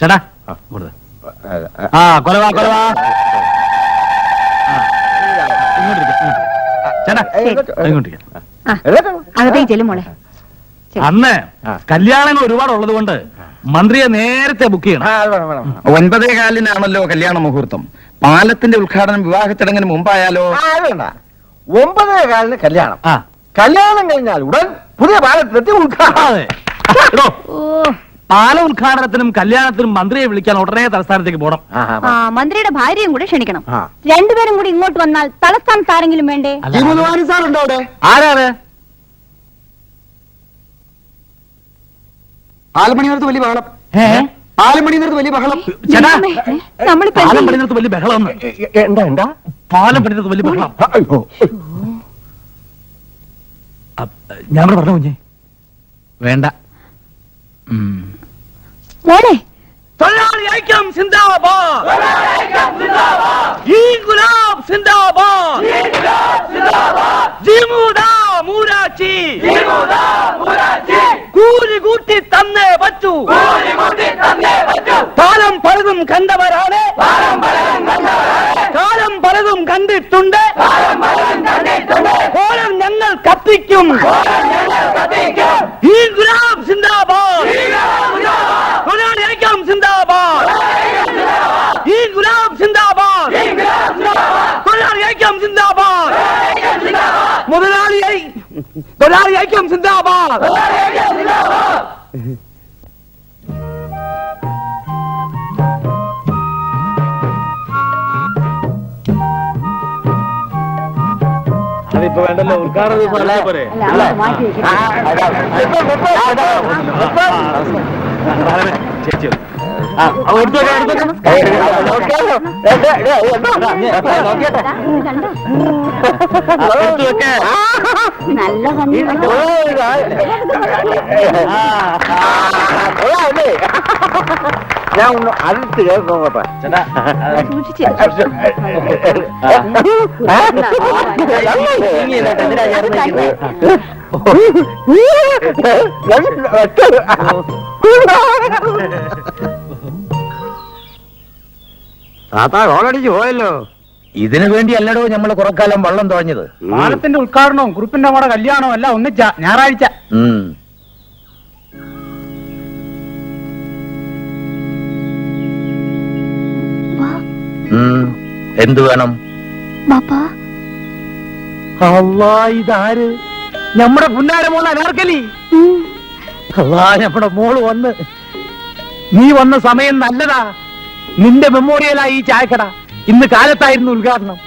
ചേട്ടാ കൊലവാ കൊലവാ ചേട്ടാ അകത്തേക്ക് ചെല്ലും മോളെ. അന്ന് കല്യാണങ്ങൾ ഒരുപാടുള്ളത് കൊണ്ട് മന്ത്രിയെ നേരത്തെ ബുക്ക് ചെയ്യണം. 9:15 കല്യാണ മുഹൂർത്തം. പാലത്തിന്റെ ഉദ്ഘാടനം വിവാഹ ചടങ്ങിന് മുമ്പായാലോ? 9:15 കല്യാണം. കല്യാണം കഴിഞ്ഞാൽ ഉടൻ പുതിയ പാലത്തിലെത്തി ഉദ്ഘാടനം. പാല ഉദ്ഘാടനത്തിനും കല്യാണത്തിനും മന്ത്രിയെ വിളിക്കാൻ ഉടനെ തലസ്ഥാനത്തേക്ക് പോകണം. മന്ത്രിയുടെ ഭാര്യയും കൂടെ ക്ഷണിക്കണം. രണ്ടുപേരും കൂടി ഇങ്ങോട്ട് വന്നാൽ തലസ്ഥാനത്ത് ആരെങ്കിലും വേണ്ടേ? സാറുണ്ടോ അവിടെ? ആരാണ്? ആലമണിനടുത്ത് വലിയ ബഹളം. ആലമണിനടുത്ത് വലിയ ബഹളം. ചേട്ടാ പാലം പണിനടുത്ത് വലിയ ബഹളം. എന്താ പാലം പണിനടുത്ത് വലിയ ബഹളം. ഞാൻ പറഞ്ഞു കുഞ്ഞേ വേണ്ട. മോളെ തൊഴിലാളി ഐക്യം സിന്ദാബാദ്, ഇൻകുലാബ് സിന്ദാബാദ്, ജിമുദാ മൂരാച്ചി, കൂലി കൂട്ടി തന്നേ പറ്റൂ. കാലം പലതും കണ്ടവരാണ്, കാലം പലതും കണ്ടിട്ടുണ്ട്. കോലം ഞങ്ങൾ കത്തിക്കും. ഇൻകുലാബ് സിന്ദാബാദ്, തൊഴിലാളി ഐക്യം സിന്ദാബാദ്, ഇൻകുലാബ് സിന്ദാബാദ്, തൊഴിലാളി ഐക്യം സിന്ദാബാദ്, തൊഴിലാളി ഐക്യം സിന്ദാബാദ്. അതിപ്പോ വേണ്ടല്ലോ, ഉദ്ഘാടനം പോരെ. ചേച്ചി നല്ല ഞാൻ ഒന്ന് അടുത്ത് കേൾക്കോട്ടെ. താത്താ ഓളടിച്ച് പോയല്ലോ. ഇതിനു വേണ്ടി അല്ലടോ നമ്മള് കുറക്കാലം വള്ളം തുഴഞ്ഞത്. പാലത്തിന്റെ ഉദ്ഘാടനവും കുറുപ്പിന്റെ മോടെ കല്യാണവും എല്ലാം ഒന്നിച്ച ഞായറാഴ്ച. എന്തു വേണം? അള്ളാ, ഇതാര്? നമ്മുടെ പുന്നാര മോള അനാർക്കലി. അള്ളാ, നമ്മുടെ മോള് വന്ന്. നീ വന്ന സമയം നല്ലതാ. നിന്റെ മെമ്മോറിയലായി ഈ ചായക്കട. ഇന്ന് കാലത്തായിരുന്നു ഉദ്ഘാടനം.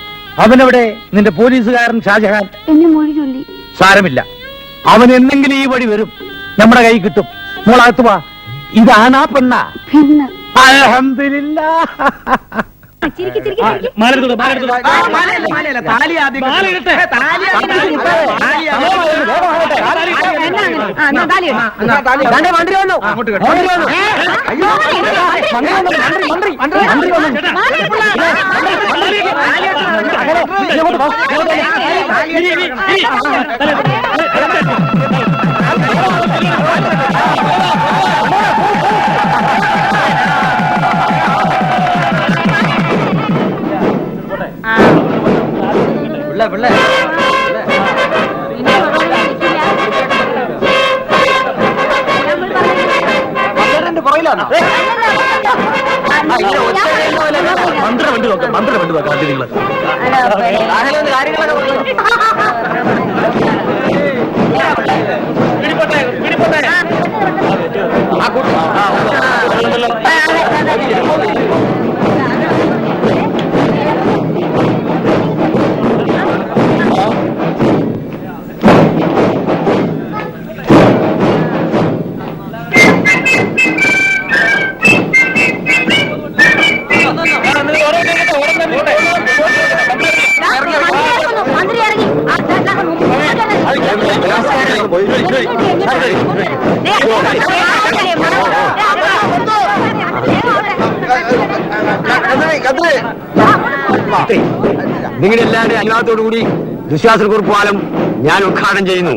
അവനെവിടെ? നിന്റെ പോലീസുകാരൻ ഷാജഹാൻ. എന്നെ മൊഴി ചൊല്ലി. സാരമില്ല, അവൻ എന്തെങ്കിലും ഈ വഴി വരും. നമ്മുടെ കൈ കിട്ടും. മോളകത്ത് വാ. ഇതാണാ പെണ്ണ? അൽഹംദുലില്ലാ. പിള്ള പുറയിലാണോ? മന്ത്രി വണ്ടി നോക്കാം, മന്ത്രി വണ്ടി നോക്കാം. വണ്ടി നിങ്ങള് നിങ്ങളെല്ലാവരുടെ അനുവാദത്തോടുകൂടി വിശ്വാസക്കുറിപ്പ് പാലം ഞാൻ ഉദ്ഘാടനം ചെയ്യുന്നു.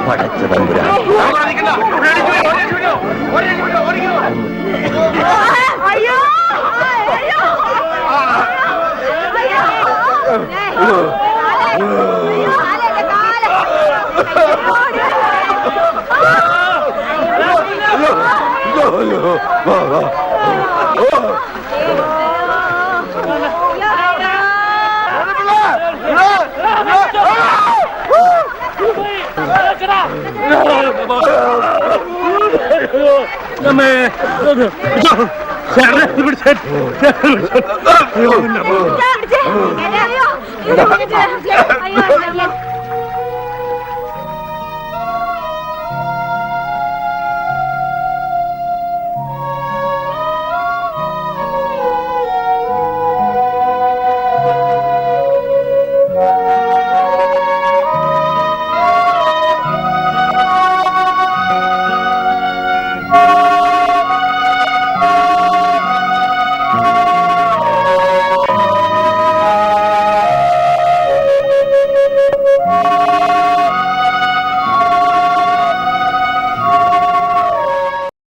പടച്ച തമ്പുരാൻ. അയ്യോ അയ്യോ